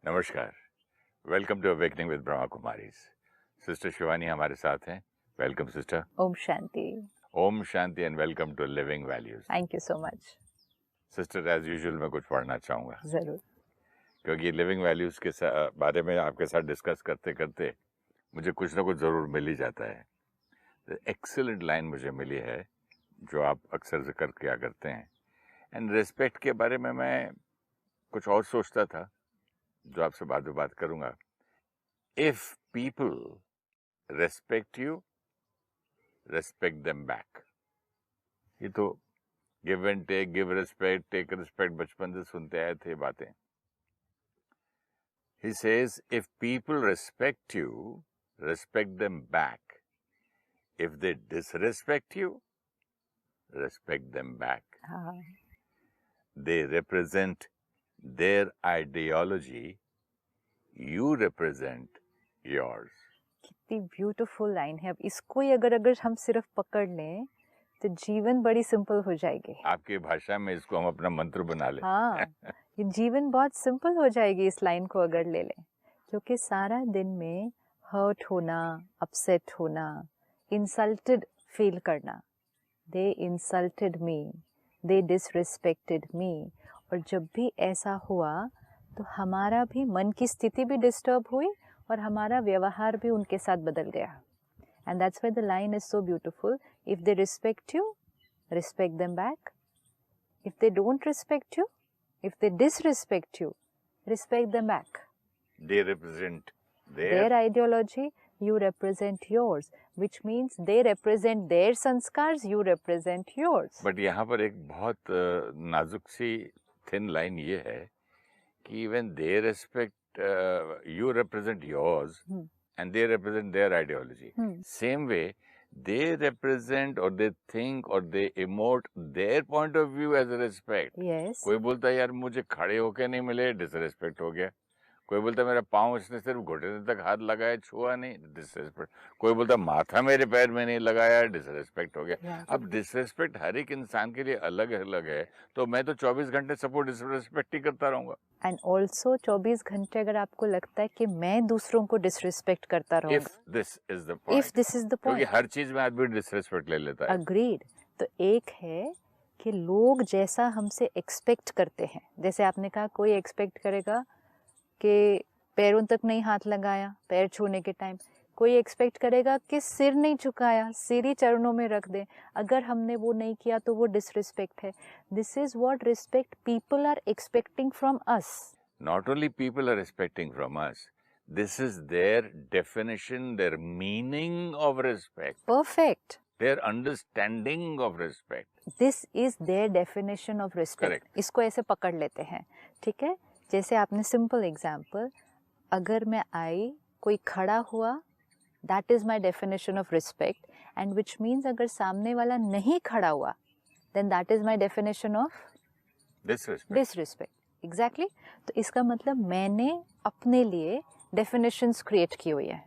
नमस्कार, welcome to awakening with Brahma Kumaris. Sister Shivani हमारे साथ हैं। Welcome sister. Om Shanti. Om Shanti and welcome to living values. Thank you so much. Sister, as usual मैं कुछ पढ़ना चाहूँगा, जरूर। क्योंकि लिविंग वैल्यूज के बारे में आपके साथ डिस्कस करते करते मुझे कुछ ना कुछ ज़रूर मिल ही जाता है। एक्सीलेंट लाइन मुझे मिली है जो आप अक्सर जिक्र किया करते हैं। एंड रिस्पेक्ट के बारे में मैं कुछ और सोचता था जो आपसे बाद में बात करूँगा। If people respect you, respect them back। ये तो give and take, give respect, take respect बचपन से सुनते आए थे बातें। He says, if people respect you, respect them back। If they disrespect you, respect them back। हाँ, They represent their ideology, you represent yours। कितनी ब्यूटीफुल लाइन है। अब इसको ही अगर हम सिर्फ पकड़ लें तो जीवन बड़ी सिंपल हो जाएगी। आपकी भाषा में इसको हम अपना मंत्र बना लें। हाँ, ये जीवन बहुत सिंपल हो जाएगी इस लाइन को अगर ले लें, क्योंकि सारा दिन में हर्ट होना, अपसेट होना, इंसल्टेड फील करना, दे इंसल्टेड मी, दे डिसरिस्पेक्टेड मी, और जब भी ऐसा हुआ तो हमारा भी मन की स्थिति भी डिस्टर्ब हुई और हमारा व्यवहार भी उनके साथ बदल गया। And that's why the line is so beautiful. If they respect you, respect them back. If they don't respect you, if they disrespect you, respect them back. They represent their ideology, you represent yours, which means they represent their sanskars, you represent yours। But यहाँ पर एक बहुत नाजुक सी thin line ये है कि when they respect you represent yours and they represent their ideology, same way they represent or they think or they emote their point of view as a respect। yes, कोई बोलता है यार मुझे खड़े होके नहीं मिले, डिसरेस्पेक्ट हो गया। कोई बोलता मेरा पाँव इसने सिर्फ घुटने तक हाथ लगाया, छुआ नहीं, डिसरेस्पेक्ट। कोई बोलता माथा मेरे पैर में नहीं लगाया, डिसरेस्पेक्ट हो गया। अब डिसरेस्पेक्ट हर एक इंसान के लिए अलग अलग है, तो मैं तो 24 घंटे सबको डिसरेस्पेक्ट ही करता रहूंगा। एंड ऑल्सो 24 घंटे अगर आपको लगता है कि मैं दूसरों को डिसरिस्पेक्ट करता रहूंगा, if this is the point, क्योंकि हर चीज में आदमी डिसरेस्पेक्ट ले लेता है। अग्रीड। तो एक है कि लोग जैसा हमसे एक्सपेक्ट करते हैं, जैसे आपने कहा कोई एक्सपेक्ट करेगा कि पैरों तक नहीं हाथ लगाया पैर छूने के टाइम, कोई एक्सपेक्ट करेगा कि सिर नहीं झुकाया, सिर ही चरणों में रख दे, अगर हमने वो नहीं किया तो वो डिसरिस्पेक्ट है। This is what respect people are expecting from us. Not only people are expecting from us, this is their definition, their meaning of respect. Perfect. Their understanding of respect. This is their definition of respect. इसको ऐसे पकड़ लेते हैं, ठीक है। जैसे आपने simple example, अगर मैं आई, कोई खड़ा हुआ, that is my definition of respect, and which means अगर सामने वाला नहीं खड़ा हुआ, then that is my definition of disrespect. Exactly. तो इसका मतलब मैंने अपने लिए डेफिनेशंस क्रिएट की हुई है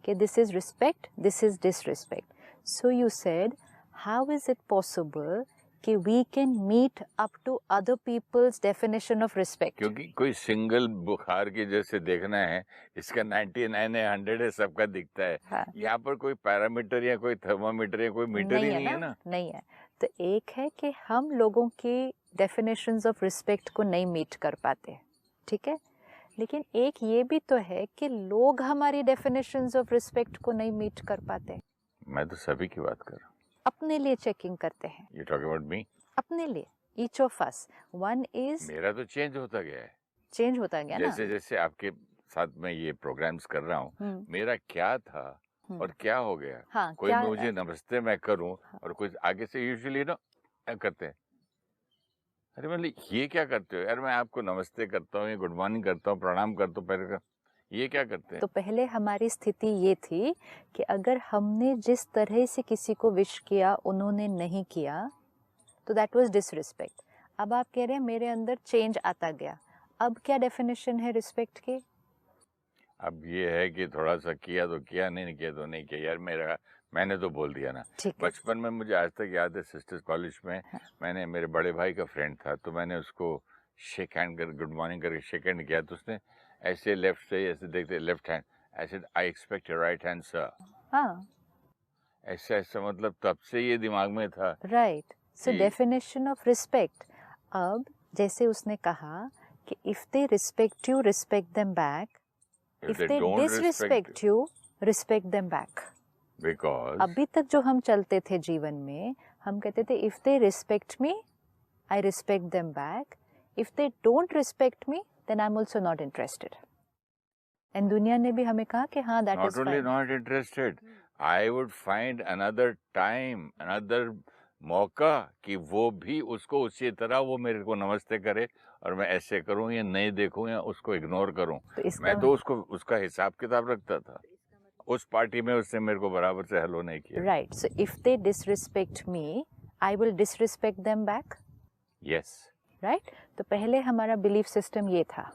कि this is respect, this is disrespect. So you said, how is it possible कि we can meet up to other people's definition of respect? क्योंकि कोई सिंगल बुखार की जैसे देखना है, इसका 99 है, 100 है, सबका दिखता है। हाँ। यहाँ पर कोई पैरामीटर या कोई थर्मामीटर या कोई मीटर ही नहीं है ना। नहीं है। तो एक है कि हम लोगों की definitions of respect को नहीं मीट कर पाते, ठीक है। लेकिन एक ये भी तो है कि लोग हमारी definitions of respect को नहीं मीट कर पाते। मैं तो सभी की बात कर रहा हूँ। अपने लिए चेकिंग करते हैं। You talking about me? अपने लिए, each of us. One is, मेरा तो चेंज होता गया है। चेंज होता गया ना। जैसे जैसे आपके साथ मैं ये प्रोग्राम्स कर रहा हूँ, मेरा क्या था और क्या हो गया। हाँ, कोई मुझे नमस्ते मैं करूँ और कुछ आगे से यूजुअली ना करते हैं, अरे मतलब ये क्या करते हो यार, मैं आपको नमस्ते करता हूँ, गुड मॉर्निंग करता हूँ, प्रणाम करता हूँ, पहले ये क्या करते हैं। तो पहले हमारी स्थिति ये थी कि अगर हमने जिस तरह से किसी को विश किया उन्होंने नहीं किया तो दैट वाज डिसरिस्पेक्ट। अब आप कह रहे हैं मेरे अंदर चेंज आता गया, अब क्या डेफिनेशन है रिस्पेक्ट की? अब ये है कि थोड़ा सा किया तो किया, नहीं किया तो नहीं किया। यार मैंने तो बोल दिया ना। बचपन में मुझे आज तक याद है, सिस्टर्स कॉलेज में मैंने, मेरे बड़े भाई का फ्रेंड था, तो मैंने उसको शेक हैंड कर, गुड मॉर्निंग करके शेक हैंड किया, तो उसने ऐसे लेफ्ट से ऐसे देखते left hand, I said I expect your right hand sir. हाँ, ऐसा ऐसा मतलब तब से ये दिमाग में था। राइट। सो कि डेफिनेशन ऑफ रिस्पेक्ट, अब जैसे उसने कहा कि if they respect you respect them back, if if they they don't respect disrespect you respect them back. because अभी तक जो हम चलते थे जीवन में, हम कहते थे if they respect me I respect them back, if they don't respect me then I am also not interested. And दुनिया ने भी हमें कहा कि हाँ that not is only fine. not interested, I would find another time, another मौका कि वो भी उसको उसी तरह वो मेरे को नमस्ते करे और मैं ऐसे करूं या नहीं देखूं या उसको इग्नोर करूं। मैं तो उसको उसका हिसाब किताब रखता था। उस पार्टी में उसने मेरे को बराबर से हेलो नहीं किया। Right, so if they disrespect me I will disrespect them back. Yes, right. तो पहले हमारा बिलीफ सिस्टम ये था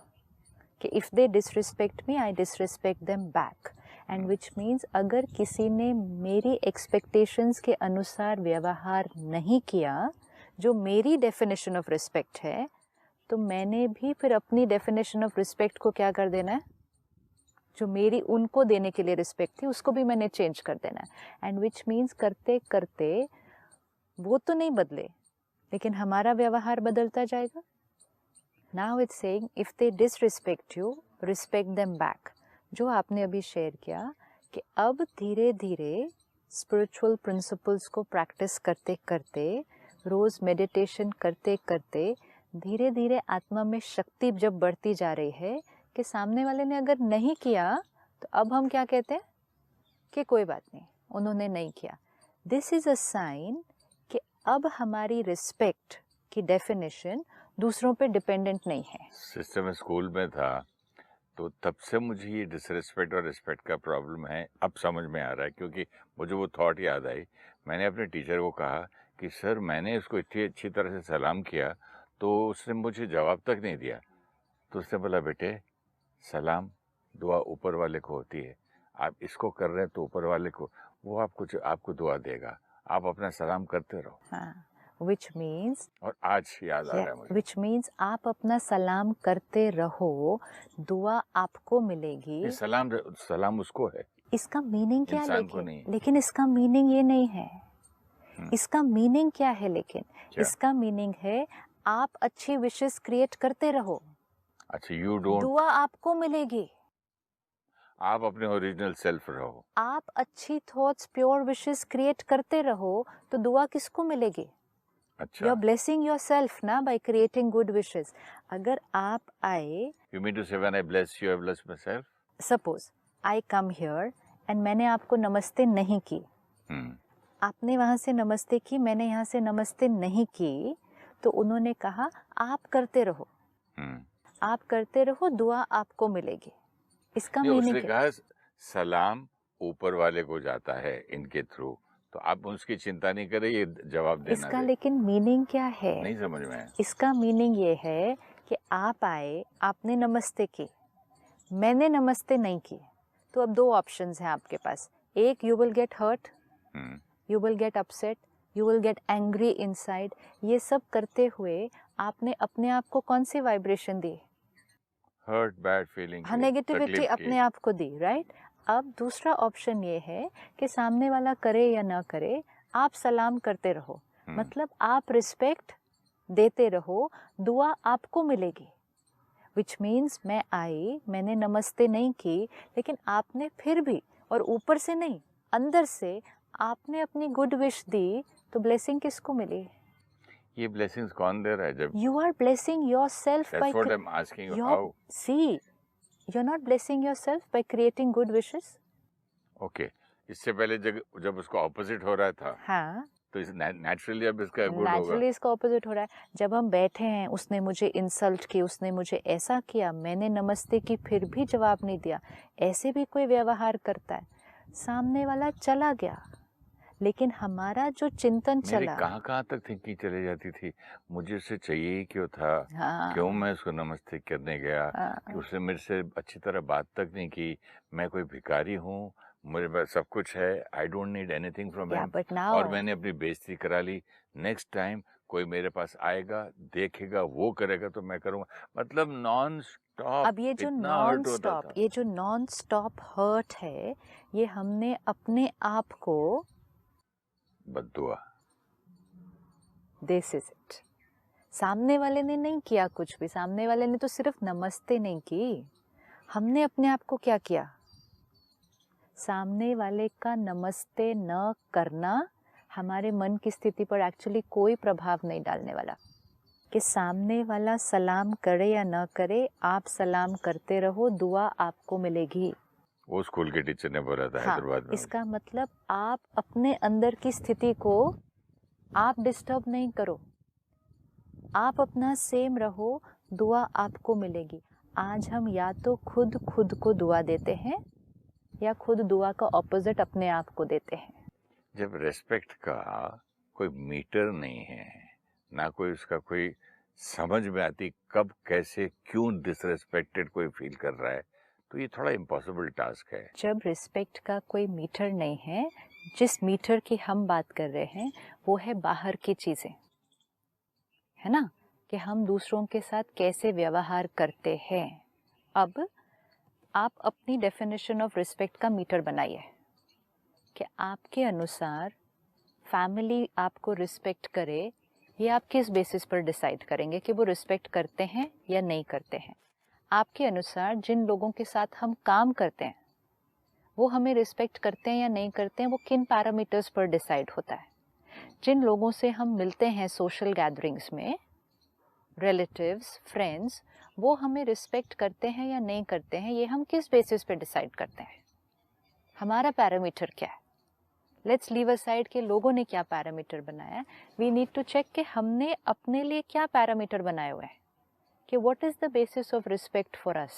कि if they disrespect me I disrespect them back, and which means अगर किसी ने मेरी एक्सपेक्टेशंस के अनुसार व्यवहार नहीं किया, जो मेरी डेफिनेशन ऑफ रिस्पेक्ट है, तो मैंने भी फिर अपनी डेफिनेशन ऑफ रिस्पेक्ट को क्या कर देना है, जो मेरी उनको देने के लिए रिस्पेक्ट थी उसको भी मैंने चेंज कर देना है। एंड विच मीन्स करते करते वो तो नहीं बदले, लेकिन हमारा व्यवहार बदलता जाएगा। Now it's saying if they disrespect you respect them back. जो आपने अभी शेयर किया कि अब धीरे धीरे स्पिरिचुअल प्रिंसिपल्स को प्रैक्टिस करते करते, रोज मेडिटेशन करते करते, धीरे धीरे आत्मा में शक्ति जब बढ़ती जा रही है कि सामने वाले ने अगर नहीं किया तो अब हम क्या कहते हैं कि कोई बात नहीं, उन्होंने नहीं किया। दिस इज अ साइन कि अब हमारी रिस्पेक्ट की डेफिनेशन दूसरों पे डिपेंडेंट नहीं है। सिस्टम में स्कूल में था तो तब से मुझे ये डिसरिस्पेक्ट और रिस्पेक्ट का प्रॉब्लम है अब समझ में आ रहा है, क्योंकि मुझे वो थॉट याद आई। मैंने अपने टीचर को कहा कि सर मैंने उसको इतनी अच्छी तरह से सलाम किया तो उसने मुझे जवाब तक नहीं दिया। तो उसने बोला बेटे सलाम दुआ ऊपर वाले को होती है, आप इसको कर रहे हैं तो ऊपर वाले को वो आपको दुआ देगा, आप अपना सलाम करते रहो। हाँ, which means, और आज याद आ रहा है मुझे, which means आप अपना सलाम करते रहो, दुआ आपको मिलेगी। ये सलाम उसको है, इसका मीनिंग क्या है लेकिन इसका मीनिंग ये नहीं है। इसका मीनिंग क्या है लेकिन इसका मीनिंग है आप अच्छी विशेस क्रिएट करते रहो। अच्छा, यू डोंट, दुआ आपको मिलेगी। आप अपने ओरिजिनल सेल्फ रहो, आप अच्छी थॉट्स प्योर विशेस क्रिएट करते रहो तो दुआ किसको मिलेगी? अच्छा, यू आर ब्लेसिंग योरसेल्फ ना बाय क्रिएटिंग गुड विशेस। अगर आप आए, यू मीन टू से when I bless you I bless my self. Suppose I come here and मैंने आपको नमस्ते नहीं की, आपने वहां से नमस्ते की, मैंने यहाँ से नमस्ते नहीं की, तो उन्होंने कहा आप करते रहो, आप करते रहो, दुआ आपको मिलेगी। इसका मीनिंग उसने कहा सलाम ऊपर वाले को जाता है इनके थ्रू, तो आप उसकी चिंता नहीं करें, ये जवाब देना इसका लेकिन मीनिंग क्या है? नहीं समझ में आया। इसका मीनिंग ये है कि आप आए, आपने नमस्ते की, मैंने नमस्ते नहीं की, तो अब दो ऑप्शंस हैं आपके पास। एक, you will get hurt, you will get upset, you will get angry inside. ये सब करते हुए आपने अपने आप को कौन सी वाइब्रेशन दी? हर्ट, बैड फीलिंग, हाँ, नेगेटिविटी अपने आप को दी, राइट। अब दूसरा ऑप्शन ये है कि सामने वाला करे या ना करे, आप सलाम करते रहो, मतलब आप रिस्पेक्ट देते रहो, दुआ आपको मिलेगी। विच मीन्स मैं आई, मैंने नमस्ते नहीं की, लेकिन आपने फिर भी, और ऊपर से नहीं अंदर से आपने अपनी गुड विश दी, तो ब्लेसिंग किसको मिली? ये ब्लेसिंग्स कौन दे रहा है? जब you are blessing yourself by that's what I'm asking you, how? See, you're not blessing yourself by creating good wishes. Okay, इससे पहले जब उसका ऑपोजिट हो रहा था, हाँ, तो नेचुरली अब इसका गुड होगा। नेचुरली इसका ऑपोजिट हो रहा है। जब हम बैठे हैं, उसने मुझे इंसल्ट की, उसने मुझे ऐसा किया, मैंने नमस्ते की फिर भी जवाब नहीं दिया, ऐसे भी कोई व्यवहार करता है, सामने वाला चला गया, लेकिन हमारा जो चिंतन चला, कहाँ तक थिंकिंग चली जाती थी, मुझे उससे चाहिए ही क्यों था, क्यों मैं उसको नमस्ते करने गया, कि उसने मेरे से अच्छी तरह बात तक नहीं की, मैं कोई भिखारी हूँ, मेरे पास सब कुछ है, I don't need anything from him, और मैंने अपनी बेइज्जती करा ली। नेक्स्ट टाइम कोई मेरे पास आएगा, देखेगा, वो करेगा तो मैं करूँगा। मतलब नॉन स्टॉप, अब ये जो इतना नॉन हर्ट होता स्टॉप, था। ये जो नॉन स्टॉप हर्ट है, ये हमने अपने आप को, बद्दुआ, दिस इज इट। सामने वाले ने नहीं किया कुछ भी, सामने वाले ने तो सिर्फ नमस्ते नहीं की, हमने अपने आप को क्या किया? सामने वाले का नमस्ते न करना हमारे मन की स्थिति पर एक्चुअली कोई प्रभाव नहीं डालने वाला। कि सामने वाला सलाम करे या न करे, आप सलाम करते रहो, दुआ आपको मिलेगी। वो स्कूल के टीचर ने बोला था हैदराबाद में। इसका मतलब आप अपने अंदर की स्थिति को आप डिस्टर्ब नहीं करो, आप अपना सेम रहो, दुआ आपको मिलेगी। आज हम या तो खुद को दुआ देते हैं या खुद दुआ का ऑपोजिट अपने आप को देते हैं। जब रेस्पेक्ट का कोई मीटर नहीं है, ना कोई उसका कोई समझ में आती कब कैसे क्यों डिसरेस्पेक्टेड कोई फील कर रहा है, तो ये थोड़ा इम्पॉसिबल टास्क है। जब रिस्पेक्ट का कोई मीटर नहीं है, जिस मीटर की हम बात कर रहे हैं वो है बाहर की चीज़ें, है ना, कि हम दूसरों के साथ कैसे व्यवहार करते हैं। अब आप अपनी डेफिनेशन ऑफ रिस्पेक्ट का मीटर बनाइए कि आपके अनुसार फैमिली आपको रिस्पेक्ट करे, ये आप किस बेसिस पर डिसाइड करेंगे कि वो रिस्पेक्ट करते हैं या नहीं करते हैं। आपके अनुसार जिन लोगों के साथ हम काम करते हैं वो हमें रिस्पेक्ट करते हैं या नहीं करते हैं, वो किन पैरामीटर्स पर डिसाइड होता है। जिन लोगों से हम मिलते हैं सोशल गैदरिंग्स में, रिलेटिव्स, फ्रेंड्स, वो हमें रिस्पेक्ट करते हैं या नहीं करते हैं, ये हम किस बेसिस पे डिसाइड करते हैं, हमारा पैरामीटर क्या है। लेट्स लीव असाइड कि लोगों ने क्या पैरामीटर बनाया है, वी नीड टू चेक कि हमने अपने लिए क्या पैरामीटर बनाए हुए हैं, कि what is the basis of respect for us.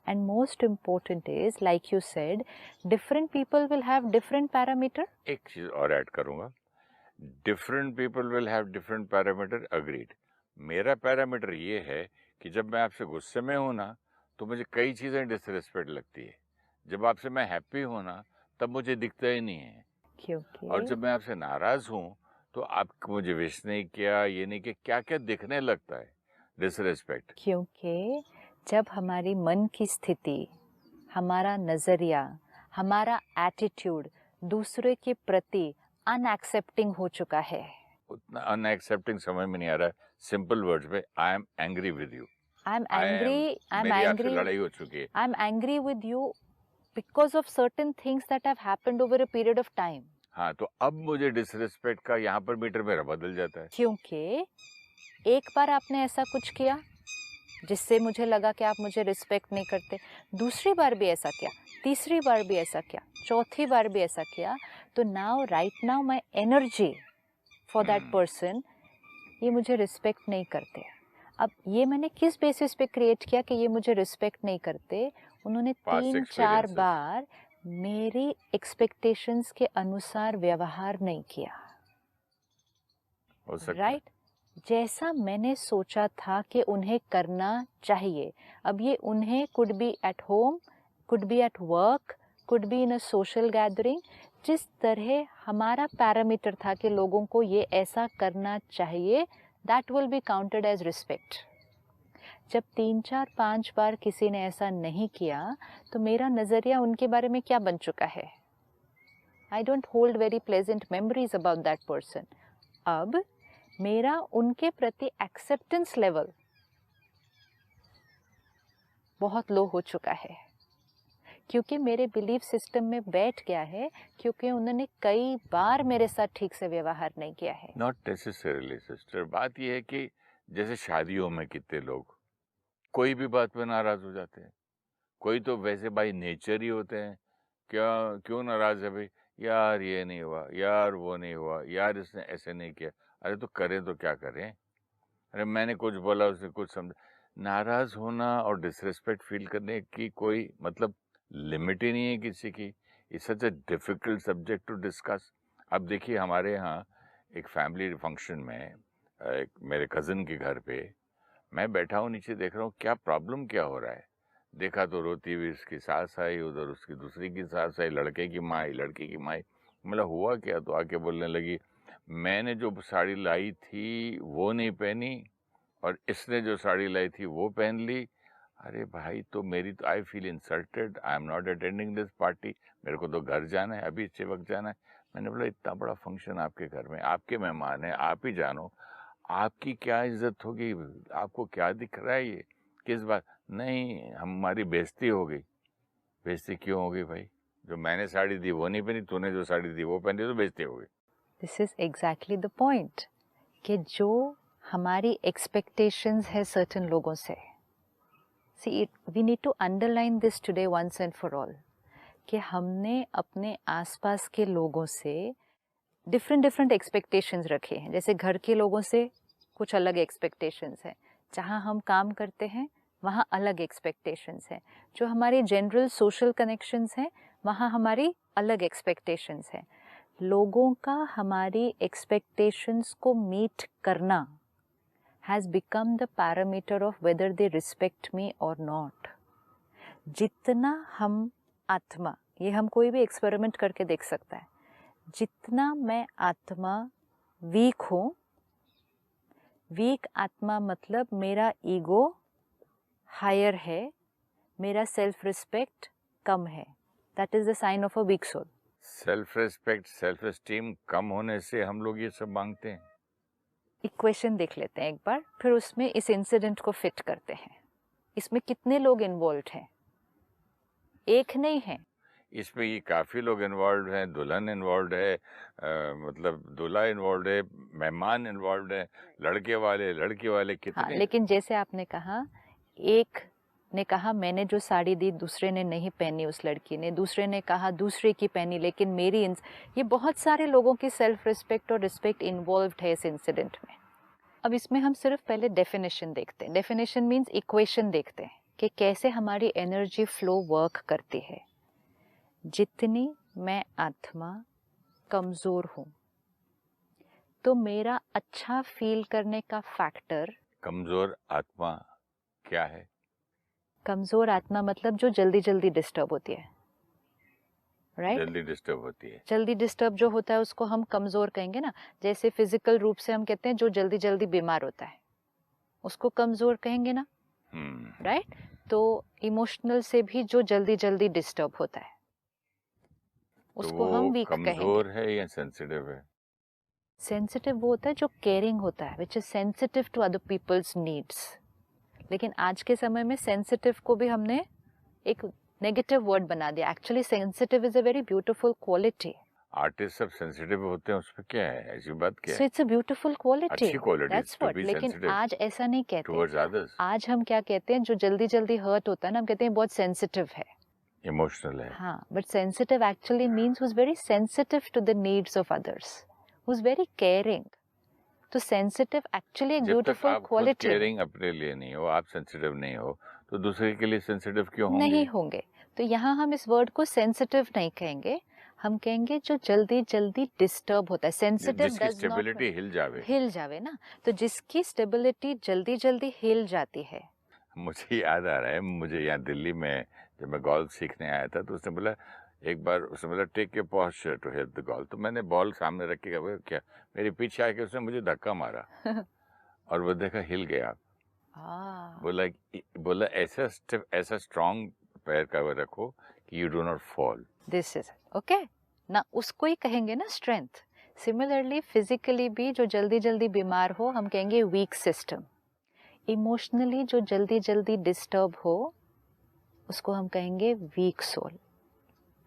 And most important is, like you said, different people will have different parameter. एक चीज और ऐड करूंगा, different people will have different parameter, agreed. मेरा पैरामीटर ये है कि जब मैं आपसे गुस्से में हूं ना तो मुझे कई चीजें डिसरिस्पेक्ट लगती है, जब आपसे मैं हैप्पी हूं ना तब मुझे दिखता ही नहीं है, और जब मैं आपसे नाराज हूं तो आपको मुझे विश नहीं किया, ये नहीं किया, क्या क्या दिखने लगता है डिसरिस्पेक्ट। क्योंकि जब हमारी मन की स्थिति, हमारा नजरिया, हमारा एटीट्यूड दूसरे के प्रति अनएक्सेप्टिंग हो चुका है। उतना अनएक्सेप्टिंग समझ में नहीं आ रहा है, सिंपल वर्ड्स में, I am angry with you. मेरी आपसे लड़ाई हो चुकी है। I am angry with you because of certain things that have happened over a period of time. हाँ, तो अब मुझे डिसरिस्पेक्ट का यहाँ पर मीटर मेरा बदल जाता है, क्योंकि एक बार आपने ऐसा कुछ किया जिससे मुझे लगा कि आप मुझे रिस्पेक्ट नहीं करते, दूसरी बार भी ऐसा किया, तीसरी बार भी ऐसा किया, चौथी बार भी ऐसा किया, तो now right now my energy for that person, ये मुझे रिस्पेक्ट नहीं करते। अब ये मैंने किस बेसिस पे क्रिएट किया कि ये मुझे रिस्पेक्ट नहीं करते? उन्होंने 3-4 बार मेरी एक्सपेक्टेशंस के अनुसार व्यवहार नहीं किया, राइट? जैसा मैंने सोचा था कि उन्हें करना चाहिए। अब ये उन्हें could be at home, could be at work, could be in a social gathering, जिस तरह हमारा पैरामीटर था कि लोगों को ये ऐसा करना चाहिए, that will be counted as respect. जब 3-4-5 बार किसी ने ऐसा नहीं किया तो मेरा नज़रिया उनके बारे में क्या बन चुका है? I don't hold very pleasant memories about that person. अब मेरा उनके प्रति एक्सेप्टेंस लेवल बहुत लो हो चुका है, क्योंकि मेरे बिलीफ सिस्टम में बैठ गया है, क्योंकि उन्होंने कई बार मेरे साथ ठीक से व्यवहार नहीं किया है। नॉट नेसेसरीली सिस्टर, बात यह है कि जैसे शादियों में कितने लोग कोई भी बात पे नाराज हो जाते हैं, कोई तो वैसे बाई नेचर ही होते हैं, क्या क्यों नाराज है भाई, यार ये नहीं हुआ, यार वो नहीं हुआ, यार इसने ऐसे नहीं किया, अरे तो करें तो क्या करें, अरे मैंने कुछ बोला उसने कुछ समझा। नाराज होना और डिसरिस्पेक्ट फील करने की कोई मतलब लिमिट ही नहीं है किसी की। It's such a difficult subject to discuss. अब देखिए हमारे यहाँ एक फैमिली फंक्शन में एक मेरे कज़न के घर पे मैं बैठा हूँ, नीचे देख रहा हूँ क्या प्रॉब्लम क्या हो रहा है। देखा तो रोती हुई उसकी सास आई, उधर उसकी दूसरी की सास आई, लड़के की माँ आई, लड़की की माँ आई। मतलब हुआ क्या, तो आके बोलने लगी मैंने जो साड़ी लाई थी वो नहीं पहनी और इसने जो साड़ी लाई थी वो पहन ली, अरे भाई, तो मेरी तो I feel insulted, I am not attending this party, मेरे को तो घर जाना है, अभी इसी वक्त जाना है। मैंने बोला इतना बड़ा फंक्शन आपके घर में, आपके मेहमान हैं, आप ही जानो, आपकी क्या इज्जत होगी, आपको क्या दिख रहा है, ये किस बात? नहीं, हमारी बेइज्जती हो गई। बेइज्जती क्यों हो गई भाई? जो मैंने साड़ी दी वो नहीं पहनी, तूने जो साड़ी दी वो पहनी, तो बेइज्जती हो गई। This is exactly the point कि जो हमारी एक्सपेक्टेशंस है सर्टेन लोगों से, see we need to underline this today once and for all, कि हमने अपने आसपास के लोगों से डिफरेंट डिफरेंट एक्सपेक्टेशंस रखे हैं। जैसे घर के लोगों से कुछ अलग एक्सपेक्टेशंस हैं, जहाँ हम काम करते हैं वहाँ अलग एक्सपेक्टेशंस हैं, जो हमारे जनरल सोशल कनेक्शंस हैं वहाँ हमारी अलग एक्सपेक्टेशंस हैं। लोगों का हमारी एक्सपेक्टेशंस को मीट करना has become the parameter of whether they respect मी और नॉट। जितना हम आत्मा, ये हम कोई भी एक्सपेरिमेंट करके देख सकता है, जितना मैं आत्मा वीक हूँ, वीक आत्मा मतलब मेरा ईगो हायर है, मेरा सेल्फ रिस्पेक्ट कम है, that is the sign of a weak soul. Self respect, self esteem कम होने से हम लोग ये सब मांगते हैं। इक्वेशन देख लेते हैं एक बार, फिर उसमें इस इंसिडेंट को फिट करते हैं। इसमें कितने लोग इन्वॉल्व हैं? एक नहीं है, इसमें ये काफी लोग इन्वॉल्व हैं, दुल्हन इन्वॉल्व है, मतलब दूल्हा इन्वॉल्व है, मेहमान इन्वॉल्व है, लड़के वाले, लड़की वाले, कितने। हाँ, लेकिन जैसे आपने कहा, एक ने कहा मैंने जो साड़ी दी दूसरे ने नहीं पहनी, उस लड़की ने, दूसरे ने कहा दूसरे की पहनी लेकिन मेरी, ये बहुत सारे लोगों की सेल्फ रिस्पेक्ट और रिस्पेक्ट इन्वॉल्व्ड है इस इंसिडेंट में। अब इसमें हम सिर्फ पहले डेफिनेशन देखते हैं। डेफिनेशन मीन्स इक्वेशन देखते हैं कि कैसे हमारी एनर्जी फ्लो वर्क करती है। जितनी मैं आत्मा कमजोर हूं, तो मेरा अच्छा फील करने का फैक्टर। कमजोर आत्मा क्या है? कमजोर आत्मा मतलब जो जल्दी जल्दी डिस्टर्ब होती है, राइट? जल्दी डिस्टर्ब होती है। जल्दी डिस्टर्ब जो होता है उसको हम कमजोर कहेंगे ना। जैसे फिजिकल रूप से हम कहते हैं जो जल्दी जल्दी बीमार होता है उसको कमजोर कहेंगे ना, राइट? तो इमोशनल से भी जो जल्दी जल्दी डिस्टर्ब होता है उसको तो हम वीक कहेंगे। कमजोर है या सेंसिटिव है? सेंसिटिव वो होता है जो केयरिंग होता है, which is sensitive to other people's needs. लेकिन आज के समय में सेंसिटिव को भी हमने एक नेगेटिव वर्ड बना दिया। Actually sensitive is a very beautiful quality. Artist सब सेंसिटिव होते हैं, उसमें क्या है, ऐसी बात क्या है? So it's a beautiful quality. अच्छी क्वालिटी, That's what. लेकिन आज ऐसा नहीं कहते। आज हम क्या कहते हैं, जो जल्दी जल्दी हर्ट होता है ना, हम कहते हैं बहुत सेंसिटिव है, इमोशनल है। हाँ, but sensitive actually means who's very sensitive to the needs of others, who's very caring. तो सेंसिटिव एक्चुअली एक ब्यूटीफुल क्वालिटी। केयरिंग अपने लिए नहीं हो, आप सेंसिटिव नहीं हो, तो दूसरे के लिए सेंसिटिव क्यों होंगे? नहीं होंगे। तो यहाँ हम इस वर्ड को सेंसिटिव नहीं कहेंगे, हम कहेंगे जो जल्दी जल्दी डिस्टर्ब होता है। सेंसिटिव जिसकी स्टेबिलिटी हिल जावे ना, तो जिसकी स्टेबिलिटी जल्दी जल्दी हिल जाती है। मुझे याद आ रहा है, मुझे यहाँ दिल्ली में जब मैं गोल्फ सीखने आया था तो उसने बोला, एक बार उसने बोला take your posture to hit the golf. तो मैंने बॉल सामने रख के कहा क्या, मेरे पीछे आके उसने मुझे धक्का मारा और वो देखा हिल गया। बोला ऐसा स्ट्रॉन्ग पैर का वो रखो कि you do not fall. This is okay ना, उसको ही कहेंगे ना स्ट्रेंथ। सिमिलरली फिजिकली भी जो जल्दी जल्दी बीमार हो हम कहेंगे वीक सिस्टम। इमोशनली जो जल्दी जल्दी डिस्टर्ब हो उसको हम कहेंगे वीक सोल,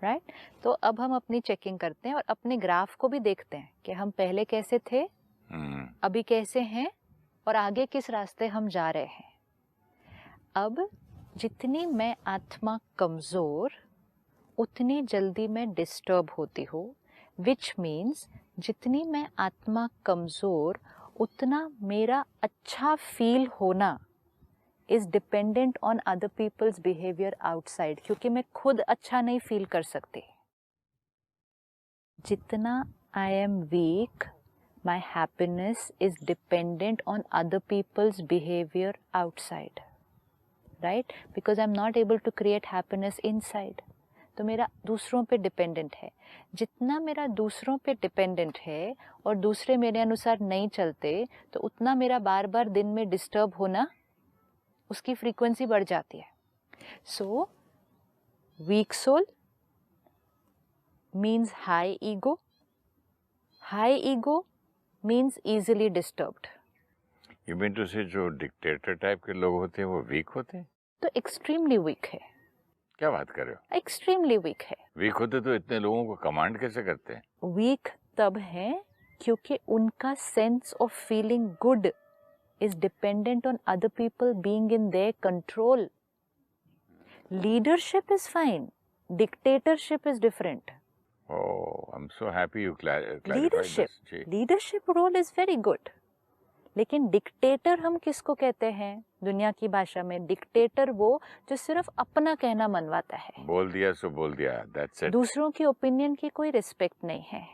राइट? तो अब हम अपनी चेकिंग करते हैं और अपने ग्राफ को भी देखते हैं कि हम पहले कैसे थे, अभी कैसे हैं और आगे किस रास्ते हम जा रहे हैं। अब जितनी मैं आत्मा कमजोर उतनी जल्दी मैं डिस्टर्ब होती हूँ, विच मीन्स जितनी मैं आत्मा कमजोर उतना मेरा अच्छा फील होना is dependent on other people's behaviour outside, क्योंकि मैं खुद अच्छा नहीं फील कर सकती। जितना I am weak, my happiness is dependent on other people's behaviour outside, right? Because I am not able to create happiness inside. तो मेरा दूसरों पे डिपेंडेंट है। जितना मेरा दूसरों पे डिपेंडेंट है और दूसरे मेरे अनुसार नहीं चलते, तो उतना मेरा बार बार दिन में डिस्टर्ब होना उसकी फ्रीक्वेंसी बढ़ जाती है. So weak soul means high ego. High ego means easily disturbed. You mean to say जो डिक्टेटर टाइप के लोग होते हैं वो वीक होते हैं? तो extremely weak है. क्या बात कर रहे हो? Extremely weak है. वीक होते तो इतने लोगों को कमांड कैसे करते हैं? Weak तब है क्योंकि उनका sense of feeling good is dependent on other people being in their control. Leadership is fine. Dictatorship is different. Oh, I'm so happy you clarified Leadership. this. जी. Leadership role is very good. लेकिन dictator हम किसको कहते हैं दुनिया की भाषा में? डिक्टेटर वो जो सिर्फ अपना कहना मनवाता है. बोल दिया सो बोल दिया. That's it. दूसरों की ओपिनियन की कोई रिस्पेक्ट नहीं है.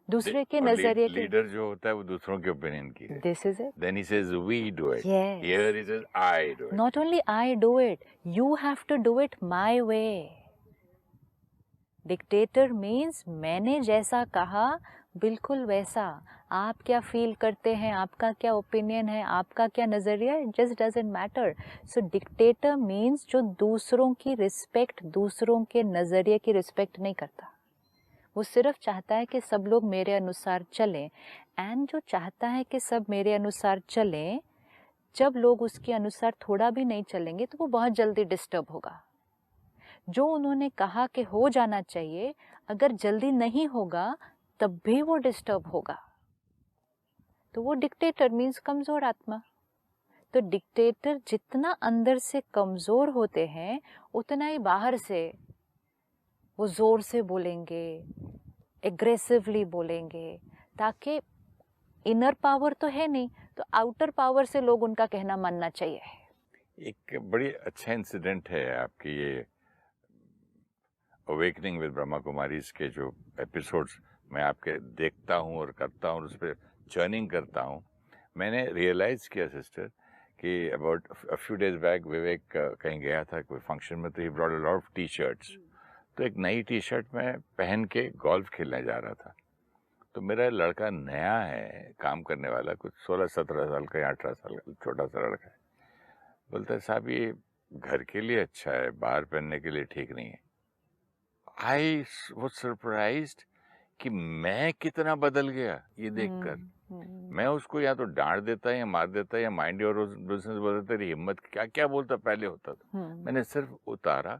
दूसरे के नजरिए की. लीडर जो होता है वो दूसरों की ओपिनियन की है. This is it. Then he says we do it. Yes. Here he says I do it. Not only I do it, you have to do it my way. Dictator means मैंने जैसा कहा बिल्कुल वैसा. आप क्या feel करते हैं, आपका क्या ओपिनियन है, आपका क्या नज़रिया है, just doesn't matter. So dictator means जो दूसरों की रिस्पेक्ट, दूसरों के नज़रिए की रिस्पेक्ट नहीं करता. वो सिर्फ चाहता है कि सब लोग मेरे अनुसार चलें. एंड जो चाहता है कि सब मेरे अनुसार चलें, जब लोग उसके अनुसार थोड़ा भी नहीं चलेंगे तो वो बहुत जल्दी डिस्टर्ब होगा. जो उन्होंने कहा कि हो जाना चाहिए, अगर जल्दी नहीं होगा तब भी वो डिस्टर्ब होगा. तो वो डिक्टेटर मीन्स कमज़ोर आत्मा. तो डिक्टेटर जितना अंदर से कमज़ोर होते हैं उतना ही बाहर से वो ज़ोर से बोलेंगे, एग्रेसिवली बोलेंगे, ताकि इनर पावर तो है नहीं तो आउटर पावर से लोग उनका कहना मानना चाहिए. एक बड़ी अच्छा इंसिडेंट है आपकी ये अवेकनिंग विद ब्रह्मा कुमारीज के जो एपिसोड्स मैं आपके देखता हूँ और करता हूँ, उस पर चर्निंग करता हूँ. मैंने रियलाइज़ किया सिस्टर कि about a few days back Vivek कहीं गया था कोई फंक्शन में, तो he brought a lot of T shirts. तो एक नई टी शर्ट में पहन के गोल्फ खेलने जा रहा था. तो मेरा लड़का नया है, काम करने वाला, कुछ 16-17 साल का या 18 साल का छोटा सा लड़का है. बोलता है साहब ये घर के लिए अच्छा है, बाहर पहनने के लिए ठीक नहीं है. आई वाज सरप्राइज्ड कि मैं कितना बदल गया ये देखकर. मैं उसको या तो डांट देता या मार देता या माइंड योर बिजनेस बोल देता, तेरी हिम्मत, क्या क्या बोलता पहले होता था. मैंने सिर्फ उतारा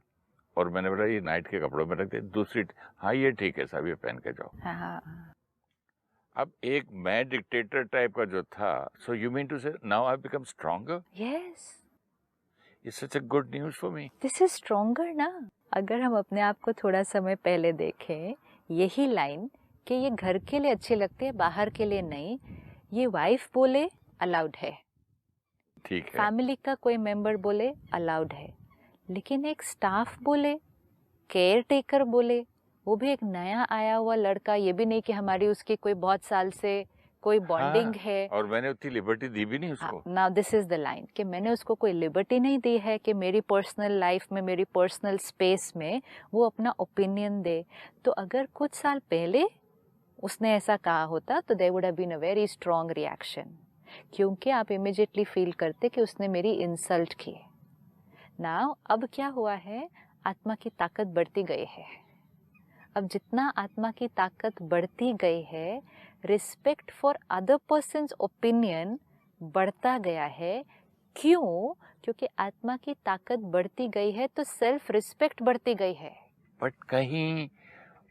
और मैंने बोला ये नाइट के कपड़ों में रख दे. दूसरी, हाँ ये ठीक है साहब, ये पहन के जाओ. अब एक मैं डिक्टेटर टाइप का जो था, सो यू मीन टू से now I become stronger? Yes. It's such a good news for me. This is stronger ना. अगर हम अपने आप को थोड़ा समय पहले देखें, यही लाइन कि ये घर के लिए अच्छी लगती है, बाहर के लिए नहीं, ये वाइफ बोले अलाउड है, ठीक है, फैमिली का कोई मेंबर बोले अलाउड है, लेकिन एक स्टाफ बोले, केयर टेकर बोले, वो भी एक नया आया हुआ लड़का, ये भी नहीं कि हमारी उसकी कोई बहुत साल से कोई बॉन्डिंग है, और मैंने उतनी लिबर्टी दी भी नहीं उसको. Now this is the line कि मैंने उसको कोई लिबर्टी नहीं दी है कि मेरी पर्सनल लाइफ में, मेरी पर्सनल स्पेस में वो अपना ओपिनियन दे. तो अगर कुछ साल पहले उसने ऐसा कहा होता तो there would have been a very strong reaction, क्योंकि आप इमिजिएटली फील करते कि उसने मेरी इंसल्ट की. नाउ अब क्या हुआ है, आत्मा की ताकत बढ़ती गई है. अब जितना आत्मा की ताकत बढ़ती गई है, respect for other persons opinion बढ़ता गया है. क्यों? क्योंकि आत्मा की ताकत बढ़ती गई है तो सेल्फ रिस्पेक्ट बढ़ती गई है. बट कहीं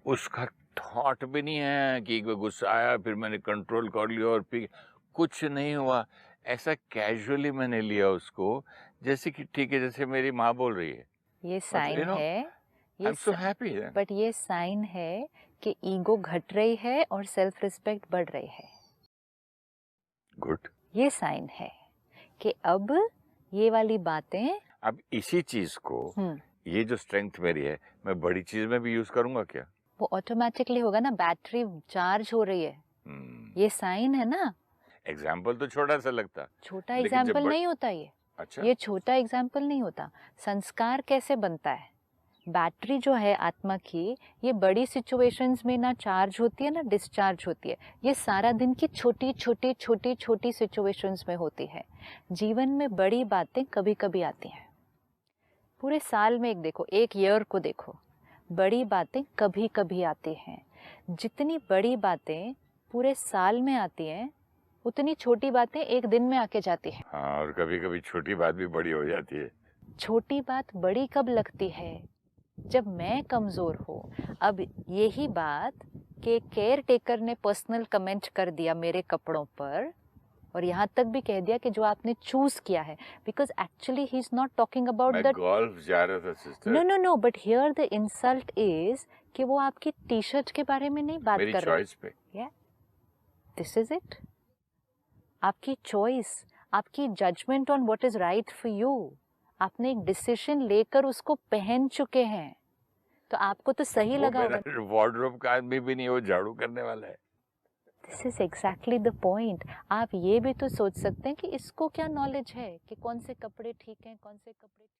उसका थॉट भी नहीं है कि गुस्सा आया फिर मैंने कंट्रोल कर लिया और फिर कुछ नहीं हुआ. ऐसा कैजुअली मैंने लिया उसको, जैसे कि ठीक है, जैसे मेरी माँ बोल रही है. ये साइन है. I'm so happy. बट ये साइन है कि ईगो घट रही है और सेल्फ रिस्पेक्ट बढ़ रही है. गुड. ये साइन है कि अब ये वाली बातें, अब इसी चीज को, ये जो स्ट्रेंथ मेरी है, मैं बड़ी चीज में भी यूज करूंगा क्या? वो ऑटोमेटिकली होगा ना. बैटरी चार्ज हो रही है. ये साइन है ना. एग्जाम्पल तो छोटा सा लगता, छोटा एग्जाम्पल नहीं होता ये. अच्छा, ये छोटा एग्जाम्पल नहीं होता. संस्कार कैसे बनता है? बैटरी जो है आत्मा की, ये बड़ी सिचुएशंस में ना चार्ज होती है ना डिस्चार्ज होती है, ये सारा दिन की छोटी छोटी छोटी छोटी सिचुएशंस में होती है। जीवन में बड़ी बातें कभी कभी आती हैं, पूरे साल में एक देखो, एक ईयर को देखो, बड़ी बातें कभी कभी आती हैं। जितनी बड़ी बातें पूरे साल में आती हैं, उतनी छोटी बातें एक दिन में आके जाती हैं। हाँ, और कभी कभी छोटी बात भी बड़ी हो जाती है। छोटी बात बड़ी कब लगती है? जब मैं कमज़ोर हूँ। अब यही बात कि केयर टेकर ने पर्सनल कमेंट कर दिया मेरे कपड़ों पर, और यहाँ तक भी कह दिया कि जो आपने चूज किया है, because actually he is not talking about the golf जा रहा था sister. No no no, but here the insult is कि वो आपकी टी शर्ट के बारे में नहीं बात कर रहे। चॉइस पे, दिस इज इट, आपकी चॉइस, आपकी judgement on what is right for you. आपने एक डिसीजन लेकर उसको पहन चुके हैं, तो आपको तो सही लगा होगा। वार्डरोब का आदमी भी नहीं, वो झाड़ू करने वाला है। This is exactly the point. आप ये भी तो सोच सकते हैं कि इसको क्या नॉलेज है कि कौन से कपड़े ठीक हैं, कौन से कपड़े